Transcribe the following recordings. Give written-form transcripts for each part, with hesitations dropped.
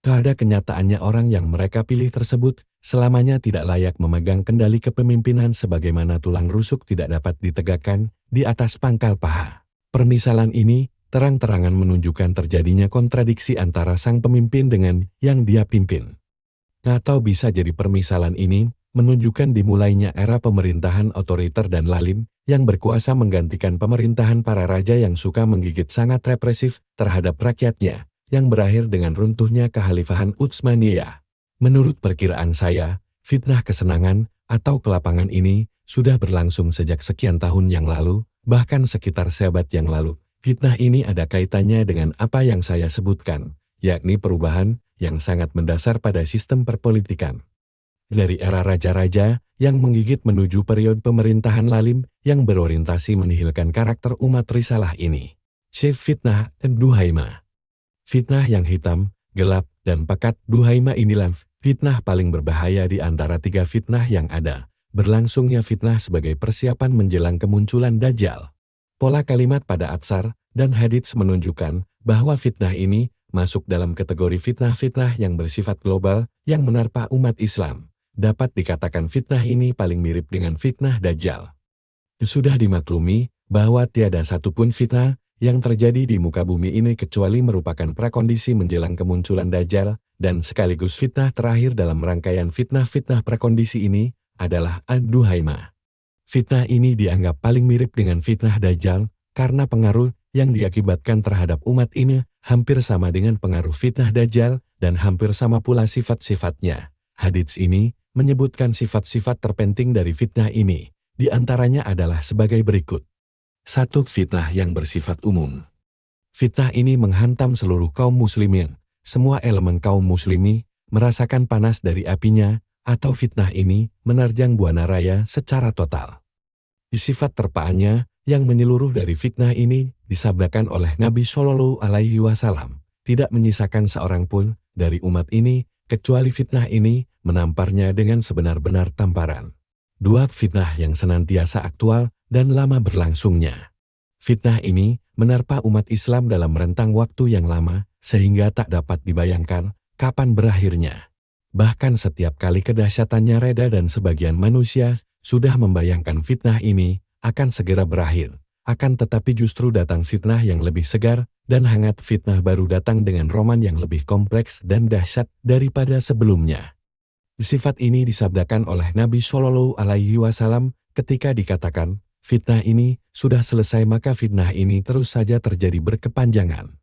Pada kenyataannya orang yang mereka pilih tersebut selamanya tidak layak memegang kendali kepemimpinan sebagaimana tulang rusuk tidak dapat ditegakkan di atas pangkal paha. Permisalan ini terang-terangan menunjukkan terjadinya kontradiksi antara sang pemimpin dengan yang dia pimpin. Atau bisa jadi permisalan ini menunjukkan dimulainya era pemerintahan otoriter dan lalim yang berkuasa menggantikan pemerintahan para raja yang suka menggigit sangat represif terhadap rakyatnya, yang berakhir dengan runtuhnya kekhalifahan Utsmaniyah. Menurut perkiraan saya, fitnah kesenangan atau kelapangan ini sudah berlangsung sejak sekian tahun yang lalu, bahkan sekitar seabad yang lalu. Fitnah ini ada kaitannya dengan apa yang saya sebutkan, yakni perubahan yang sangat mendasar pada sistem perpolitikan. Dari era raja-raja yang menggigit menuju periode pemerintahan lalim yang berorientasi menihilkan karakter umat risalah ini. Syekh Fitnah Duhaimah. Fitnah yang hitam, gelap, dan pekat Duhaimah inilah fitnah paling berbahaya di antara tiga fitnah yang ada. Berlangsungnya fitnah sebagai persiapan menjelang kemunculan Dajjal. Pola kalimat pada atsar dan hadits menunjukkan bahwa fitnah ini masuk dalam kategori fitnah-fitnah yang bersifat global yang menerpa umat Islam. Dapat dikatakan fitnah ini paling mirip dengan fitnah Dajjal. Sudah dimaklumi bahwa tiada satupun fitnah yang terjadi di muka bumi ini kecuali merupakan prakondisi menjelang kemunculan Dajjal, dan sekaligus fitnah terakhir dalam rangkaian fitnah-fitnah prakondisi ini adalah Ad-Duhaimah. Fitnah ini dianggap paling mirip dengan fitnah Dajjal karena pengaruh yang diakibatkan terhadap umat ini hampir sama dengan pengaruh fitnah Dajjal dan hampir sama pula sifat-sifatnya. Hadits ini menyebutkan sifat-sifat terpenting dari fitnah ini, di antaranya adalah sebagai berikut. 1. Fitnah yang bersifat umum. Fitnah ini menghantam seluruh kaum muslimin. Semua elemen kaum muslimi merasakan panas dari apinya, atau fitnah ini menerjang buana raya secara total. Sifat terpaannya yang menyeluruh dari fitnah ini disabdakan oleh Nabi Shallallahu Alaihi Wasallam, tidak menyisakan seorang pun dari umat ini kecuali fitnah ini menamparnya dengan sebenar-benar tamparan. 2. Fitnah yang senantiasa aktual dan lama berlangsungnya. Fitnah ini menerpa umat Islam dalam rentang waktu yang lama sehingga tak dapat dibayangkan kapan berakhirnya. Bahkan setiap kali kedahsyatannya reda dan sebagian manusia sudah membayangkan fitnah ini akan segera berakhir. Akan tetapi justru datang fitnah yang lebih segar dan hangat. Fitnah baru datang dengan roman yang lebih kompleks dan dahsyat daripada sebelumnya. Sifat ini disabdakan oleh Nabi Shallallahu Alaihi Wasallam ketika dikatakan, fitnah ini sudah selesai maka fitnah ini terus saja terjadi berkepanjangan.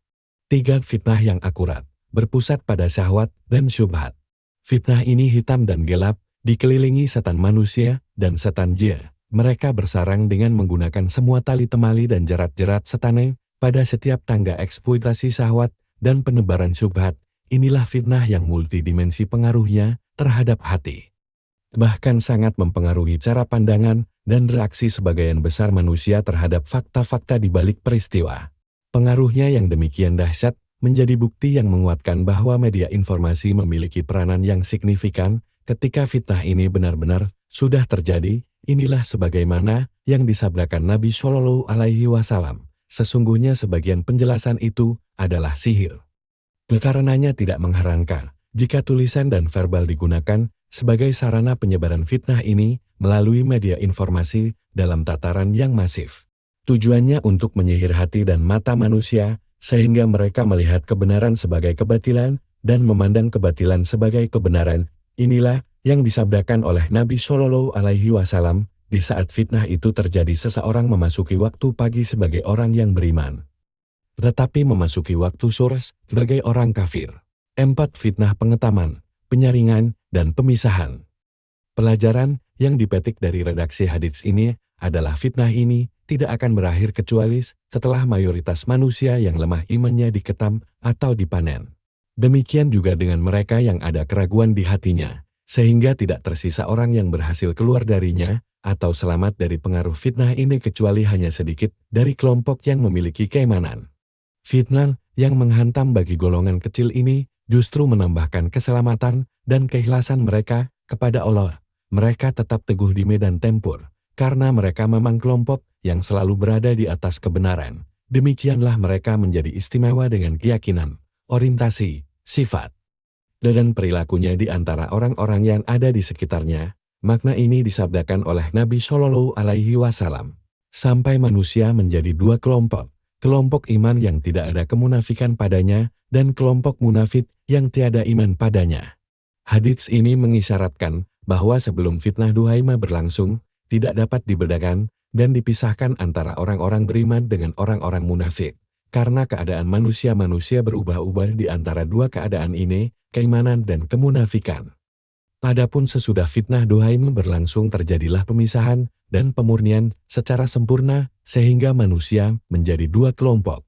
3. Fitnah yang akurat, berpusat pada syahwat dan syubhat. Fitnah ini hitam dan gelap, dikelilingi setan manusia dan setan jin. Mereka bersarang dengan menggunakan semua tali temali dan jerat-jerat setane pada setiap tangga eksploitasi syahwat dan penebaran syubhat. Inilah fitnah yang multidimensi pengaruhnya terhadap hati. Bahkan sangat mempengaruhi cara pandangan dan reaksi sebagian besar manusia terhadap fakta-fakta di balik peristiwa. Pengaruhnya yang demikian dahsyat menjadi bukti yang menguatkan bahwa media informasi memiliki peranan yang signifikan ketika fitnah ini benar-benar sudah terjadi. Inilah sebagaimana yang disabdakan Nabi Shallallahu Alaihi Wasallam. Sesungguhnya sebagian penjelasan itu adalah sihir. Karenanya tidak mengherankan jika tulisan dan verbal digunakan sebagai sarana penyebaran fitnah ini melalui media informasi dalam tataran yang masif. Tujuannya untuk menyihir hati dan mata manusia, sehingga mereka melihat kebenaran sebagai kebatilan dan memandang kebatilan sebagai kebenaran. Inilah yang disabdakan oleh Nabi Shallallahu Alaihi Wasallam di saat fitnah itu terjadi. Seseorang memasuki waktu pagi sebagai orang yang beriman, tetapi memasuki waktu sore sebagai orang kafir. 4. Fitnah pengetaman, penyaringan, dan pemisahan. Pelajaran yang dipetik dari redaksi hadits ini adalah fitnah ini tidak akan berakhir kecuali setelah mayoritas manusia yang lemah imannya diketam atau dipanen. Demikian juga dengan mereka yang ada keraguan di hatinya, sehingga tidak tersisa orang yang berhasil keluar darinya atau selamat dari pengaruh fitnah ini kecuali hanya sedikit dari kelompok yang memiliki keimanan. Fitnah yang menghantam bagi golongan kecil ini justru menambahkan keselamatan dan keikhlasan mereka kepada Allah. Mereka tetap teguh di medan tempur, karena mereka memang kelompok yang selalu berada di atas kebenaran. Demikianlah mereka menjadi istimewa dengan keyakinan, orientasi, sifat, dan perilakunya di antara orang-orang yang ada di sekitarnya. Makna ini disabdakan oleh Nabi Shallallahu Alaihi Wasallam. Sampai manusia menjadi dua kelompok. Kelompok iman yang tidak ada kemunafikan padanya, dan kelompok munafik yang tiada iman padanya. Hadits ini mengisyaratkan bahwa sebelum fitnah Duhaimah berlangsung, tidak dapat dibedakan dan dipisahkan antara orang-orang beriman dengan orang-orang munafik. Karena keadaan manusia-manusia berubah-ubah di antara dua keadaan ini, keimanan dan kemunafikan. Adapun sesudah fitnah Duhaimah berlangsung terjadilah pemisahan dan pemurnian secara sempurna sehingga manusia menjadi dua kelompok.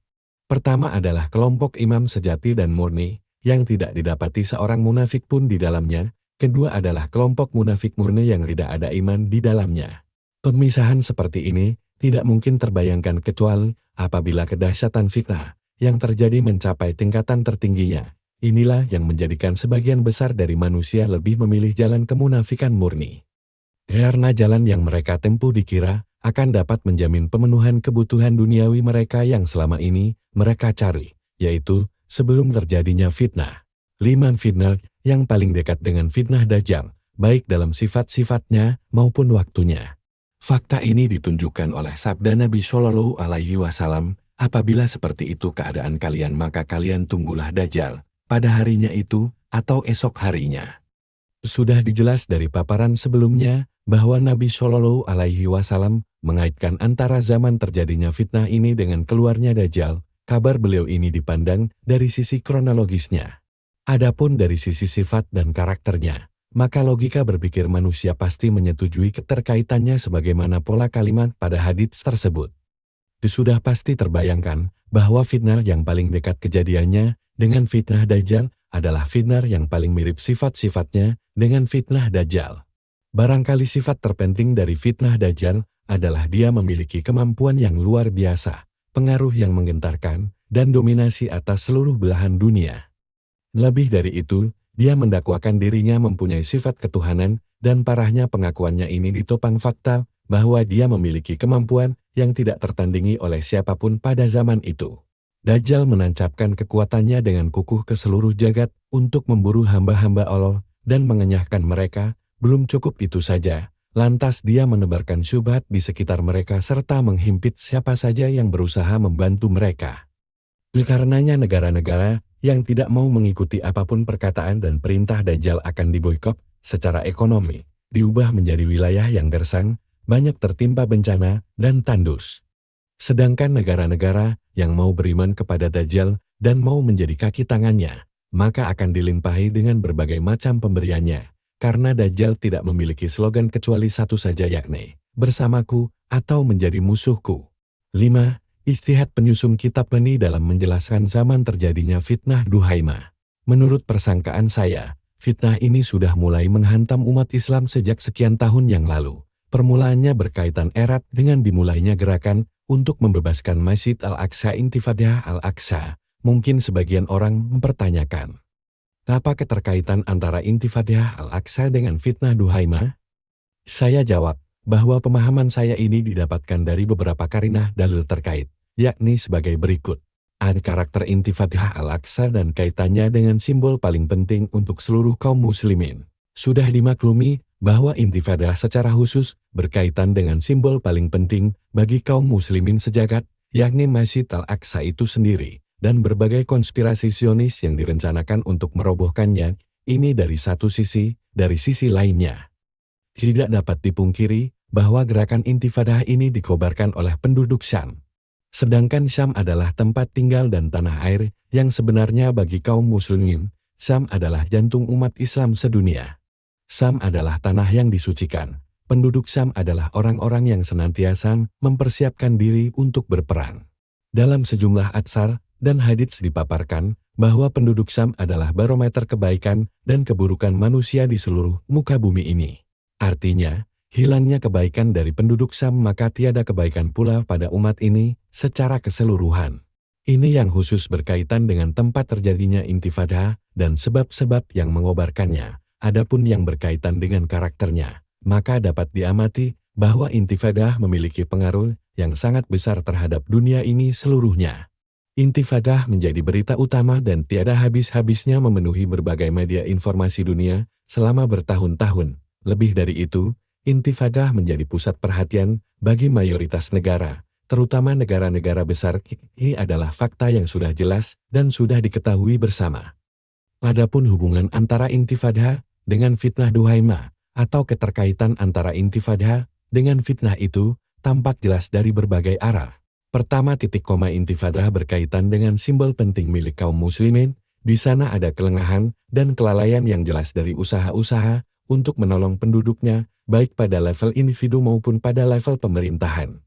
Pertama adalah kelompok imam sejati dan murni, yang tidak didapati seorang munafik pun di dalamnya. Kedua adalah kelompok munafik murni yang tidak ada iman di dalamnya. Pemisahan seperti ini tidak mungkin terbayangkan kecuali apabila kedahsyatan fitnah yang terjadi mencapai tingkatan tertingginya. Inilah yang menjadikan sebagian besar dari manusia lebih memilih jalan kemunafikan murni. Karena jalan yang mereka tempuh dikira akan dapat menjamin pemenuhan kebutuhan duniawi mereka yang selama ini mereka cari, yaitu sebelum terjadinya fitnah. 5 fitnah yang paling dekat dengan fitnah Dajjal, baik dalam sifat-sifatnya maupun waktunya. Fakta ini ditunjukkan oleh sabda Nabi Shallallahu Alaihi Wasallam, apabila seperti itu keadaan kalian maka kalian tunggulah Dajjal pada harinya itu atau esok harinya. Sudah dijelas dari paparan sebelumnya bahwa Nabi Shallallahu Alaihi Wasallam mengaitkan antara zaman terjadinya fitnah ini dengan keluarnya Dajjal. Kabar beliau ini dipandang dari sisi kronologisnya. Adapun dari sisi sifat dan karakternya, maka logika berpikir manusia pasti menyetujui keterkaitannya sebagaimana pola kalimat pada hadits tersebut. Sudah pasti terbayangkan bahwa fitnah yang paling dekat kejadiannya dengan fitnah Dajjal adalah fitnah yang paling mirip sifat-sifatnya dengan fitnah Dajjal. Barangkali sifat terpenting dari fitnah Dajjal adalah dia memiliki kemampuan yang luar biasa, pengaruh yang menggentarkan, dan dominasi atas seluruh belahan dunia. Lebih dari itu, dia mendakwakan dirinya mempunyai sifat ketuhanan, dan parahnya pengakuannya ini ditopang fakta bahwa dia memiliki kemampuan yang tidak tertandingi oleh siapapun pada zaman itu. Dajjal menancapkan kekuatannya dengan kukuh ke seluruh jagat untuk memburu hamba-hamba Allah dan mengenyahkan mereka. Belum cukup itu saja, lantas dia menebarkan syubhat di sekitar mereka serta menghimpit siapa saja yang berusaha membantu mereka. Karenanya negara-negara yang tidak mau mengikuti apapun perkataan dan perintah Dajjal akan diboikot secara ekonomi, diubah menjadi wilayah yang gersang, banyak tertimpa bencana dan tandus. Sedangkan negara-negara yang mau beriman kepada Dajjal dan mau menjadi kaki tangannya, maka akan dilimpahi dengan berbagai macam pemberiannya, karena Dajjal tidak memiliki slogan kecuali satu saja yakni, bersamaku atau menjadi musuhku. 5. Ijtihad penyusun kitab ini dalam menjelaskan zaman terjadinya fitnah Duhaimah. Menurut persangkaan saya, fitnah ini sudah mulai menghantam umat Islam sejak sekian tahun yang lalu. Permulaannya berkaitan erat dengan dimulainya gerakan untuk membebaskan Masjid Al-Aqsa Intifadah Al-Aqsa. Mungkin sebagian orang mempertanyakan, apa keterkaitan antara Intifadah Al-Aqsa dengan fitnah Duhaimah? Saya jawab bahwa pemahaman saya ini didapatkan dari beberapa karinah dalil terkait, yakni sebagai berikut. Ada karakter Intifadah Al-Aqsa dan kaitannya dengan simbol paling penting untuk seluruh kaum muslimin. Sudah dimaklumi bahwa intifadah secara khusus berkaitan dengan simbol paling penting bagi kaum muslimin sejagat, yakni Masjid Al-Aqsa itu sendiri, dan berbagai konspirasi Zionis yang direncanakan untuk merobohkannya. Ini dari satu sisi, dari sisi lainnya, tidak dapat dipungkiri bahwa gerakan intifadah ini dikobarkan oleh penduduk Syam. Sedangkan Syam adalah tempat tinggal dan tanah air yang sebenarnya bagi kaum muslimin. Syam adalah jantung umat Islam sedunia. Syam adalah tanah yang disucikan. Penduduk Syam adalah orang-orang yang senantiasa mempersiapkan diri untuk berperang. Dalam sejumlah atsar dan hadits dipaparkan bahwa penduduk Syam adalah barometer kebaikan dan keburukan manusia di seluruh muka bumi ini. Artinya, hilangnya kebaikan dari penduduk Syam maka tiada kebaikan pula pada umat ini secara keseluruhan. Ini yang khusus berkaitan dengan tempat terjadinya intifadah dan sebab-sebab yang mengobarkannya. Adapun yang berkaitan dengan karakternya, maka dapat diamati bahwa intifadah memiliki pengaruh yang sangat besar terhadap dunia ini seluruhnya. Intifadah menjadi berita utama dan tiada habis-habisnya memenuhi berbagai media informasi dunia selama bertahun-tahun. Lebih dari itu, Intifadah menjadi pusat perhatian bagi mayoritas negara, terutama negara-negara besar. Ini adalah fakta yang sudah jelas dan sudah diketahui bersama. Adapun hubungan antara Intifadah dengan fitnah Duhaimah atau keterkaitan antara Intifadah dengan fitnah itu tampak jelas dari berbagai arah. Pertama, Intifadah berkaitan dengan simbol penting milik kaum muslimin. Di sana ada kelengahan dan kelalaian yang jelas dari usaha-usaha untuk menolong penduduknya, baik pada level individu maupun pada level pemerintahan.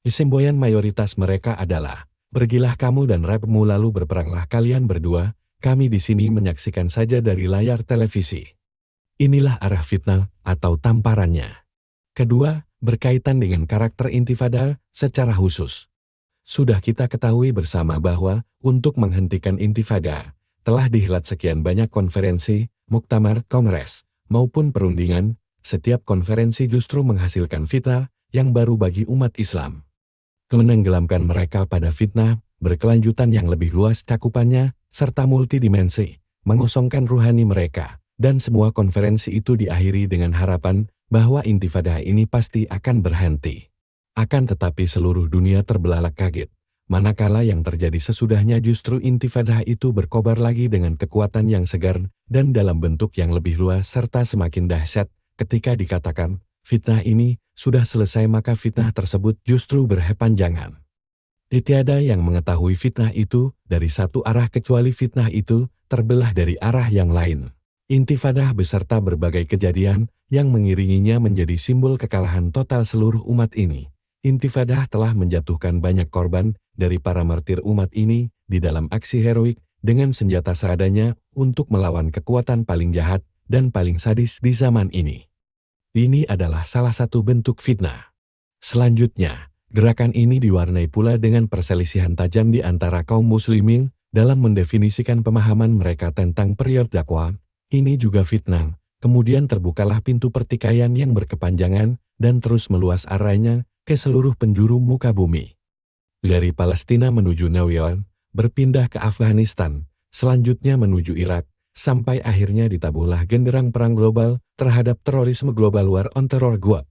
Semboyan mayoritas mereka adalah, "Pergilah kamu dan Rabbimu lalu berperanglah kalian berdua, kami di sini menyaksikan saja dari layar televisi." Inilah arah fitnah atau tamparannya. Kedua, berkaitan dengan karakter Intifadah secara khusus. Sudah kita ketahui bersama bahwa untuk menghentikan Intifadah, telah dihelat sekian banyak konferensi, muktamar, kongres, maupun perundingan. Setiap konferensi justru menghasilkan fitnah yang baru bagi umat Islam. Menenggelamkan mereka pada fitnah, berkelanjutan yang lebih luas cakupannya, serta multidimensi, mengosongkan ruhani mereka, dan semua konferensi itu diakhiri dengan harapan bahwa Intifadah ini pasti akan berhenti. Akan tetapi seluruh dunia terbelalak kaget, manakala yang terjadi sesudahnya justru Intifadah itu berkobar lagi dengan kekuatan yang segar dan dalam bentuk yang lebih luas serta semakin dahsyat. Ketika dikatakan fitnah ini sudah selesai, maka fitnah tersebut justru berkepanjangan. Tiada yang mengetahui fitnah itu dari satu arah kecuali fitnah itu terbelah dari arah yang lain. Intifadah beserta berbagai kejadian yang mengiringinya menjadi simbol kekalahan total seluruh umat ini. Intifadah telah menjatuhkan banyak korban dari para martir umat ini di dalam aksi heroik dengan senjata seadanya untuk melawan kekuatan paling jahat dan paling sadis di zaman ini. Ini adalah salah satu bentuk fitnah. Selanjutnya, gerakan ini diwarnai pula dengan perselisihan tajam di antara kaum muslimin dalam mendefinisikan pemahaman mereka tentang periode dakwah. Ini juga fitnah. Kemudian terbukalah pintu pertikaian yang berkepanjangan dan terus meluas arahnya ke seluruh penjuru muka bumi. Dari Palestina menuju Nawian, berpindah ke Afghanistan, selanjutnya menuju Irak, sampai akhirnya ditabuhlah genderang perang global terhadap terorisme global war on terror GWAT.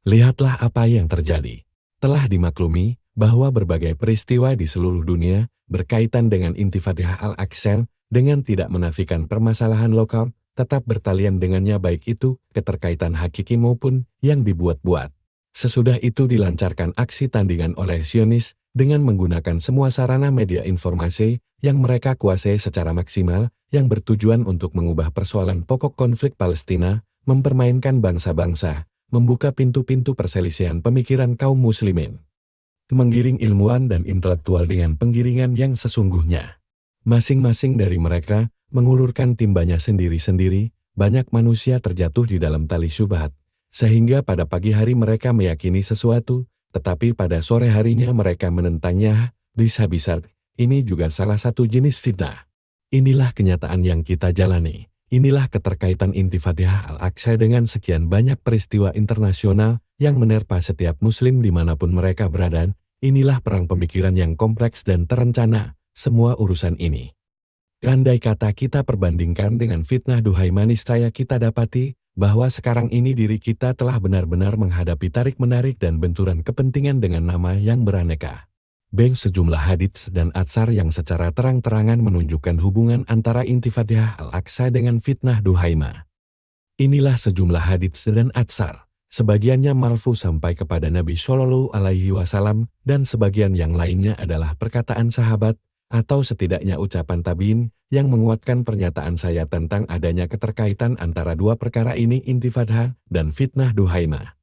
Lihatlah apa yang terjadi. Telah dimaklumi bahwa berbagai peristiwa di seluruh dunia berkaitan dengan Intifadah Al-Aqsa dengan tidak menafikan permasalahan lokal, tetap bertalian dengannya baik itu keterkaitan hakiki maupun yang dibuat-buat. Sesudah itu dilancarkan aksi tandingan oleh Zionis dengan menggunakan semua sarana media informasi yang mereka kuasai secara maksimal, yang bertujuan untuk mengubah persoalan pokok konflik Palestina, mempermainkan bangsa-bangsa, membuka pintu-pintu perselisihan pemikiran kaum muslimin, menggiring ilmuwan dan intelektual dengan penggiringan yang sesungguhnya. Masing-masing dari mereka mengulurkan timbanya sendiri-sendiri, banyak manusia terjatuh di dalam tali syubhat, sehingga pada pagi hari mereka meyakini sesuatu, tetapi pada sore harinya mereka menentangnya habis-habisan. Ini juga salah satu jenis fitnah. Inilah kenyataan yang kita jalani. Inilah keterkaitan Intifadah Al-Aqsa dengan sekian banyak peristiwa internasional yang menerpa setiap muslim dimanapun mereka berada. Inilah perang pemikiran yang kompleks dan terencana, semua urusan ini. Andai kata kita perbandingkan dengan fitnah Duhaimah, niscaya kita dapati bahwa sekarang ini diri kita telah benar-benar menghadapi tarik-menarik dan benturan kepentingan dengan nama yang beraneka. Sejumlah hadits dan atsar yang secara terang-terangan menunjukkan hubungan antara Intifadah Al-Aqsa dengan fitnah Duhaimah. Inilah sejumlah hadits dan atsar, sebagiannya marfu sampai kepada Nabi Shallallahu Alaihi Wasallam dan sebagian yang lainnya adalah perkataan sahabat atau setidaknya ucapan tabiin yang menguatkan pernyataan saya tentang adanya keterkaitan antara dua perkara ini, Intifadah dan fitnah Duhaimah.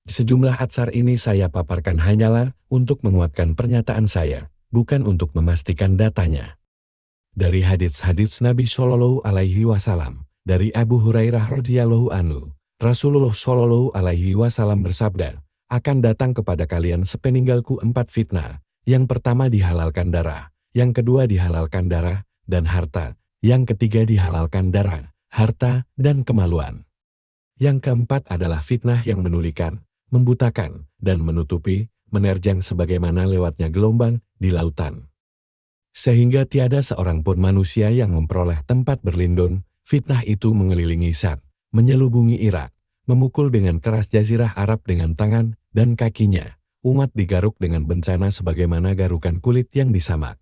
Sejumlah atsar ini saya paparkan hanyalah untuk menguatkan pernyataan saya, bukan untuk memastikan datanya. Dari hadits-hadits Nabi Shallallahu Alaihi Wasallam, dari Abu Hurairah radhiyallahu anhu, Rasulullah Shallallahu Alaihi Wasallam bersabda, akan datang kepada kalian sepeninggalku 4 fitnah. Yang pertama dihalalkan darah, yang kedua dihalalkan darah dan harta, yang ketiga dihalalkan darah, harta dan kemaluan. Yang keempat adalah fitnah yang menulikan, membutakan, dan menutupi, menerjang sebagaimana lewatnya gelombang di lautan. sehingga tiada seorang pun manusia yang memperoleh tempat berlindung. Fitnah itu mengelilingi Syam, menyelubungi Irak, memukul dengan keras Jazirah Arab dengan tangan dan kakinya. Umat digaruk dengan bencana sebagaimana garukan kulit yang disamak.